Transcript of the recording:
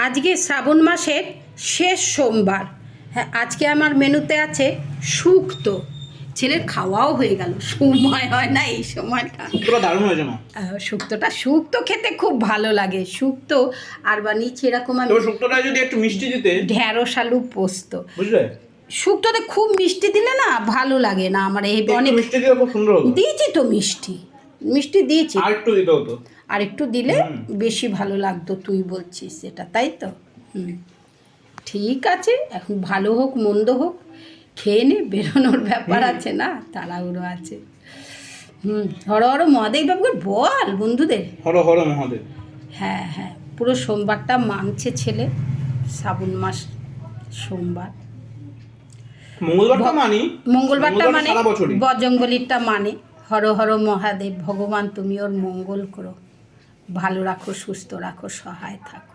আজকে শ্রাবণ মাসের শেষ সোমবার। হ্যাঁ, আজকে আমার মেনুতে আছে শুক্তো। ছেলের খাওয়াও হয়ে গেল, সময় হয় না এই সময়টা। শুক্তোটা দারুণ হয়েছে না? শুক্তো খেতে খুব ভালো লাগে। শুক্তো আর বানিয়েছি এরকম আমি শুক্তোটা যদি একটু মিষ্টি দিতে, ঢেঁড়স আলু পোস্ত। বুঝলে, শুক্তোতে খুব মিষ্টি দিলে না ভালো লাগে না আমার। এই অনেক মিষ্টি দিলে খুব সুন্দর হতো। দিয়েছি তো মিষ্টি দিয়েছি, আর একটু দিতে হতো। আর একটু দিলে বেশি ভালো লাগতো। তুই বলছিস সেটা, তাই তো? ঠিক আছে, এখন ভালো হোক মন্দ হোক খেয়ে নে, বেরোনোর ব্যাপার আছে না, তাড়াহুড়ো আছে। হর হর মহাদেব বাবু বল বন্ধুদের। হর হর মহাদেব। হ্যাঁ হ্যাঁ, পুরো সোমবারটা মানছে ছেলে, শ্রাবণ মাস সোমবার। মঙ্গলবারটা মানি, মঙ্গলবারটা মানে সারা বছরই। বজরংবলীরটা মানে হর হর মহাদেব, ভগবান তুমি ওর মঙ্গল করো, ভালো রাখো, সুস্থ রাখো, সহায় থাকো।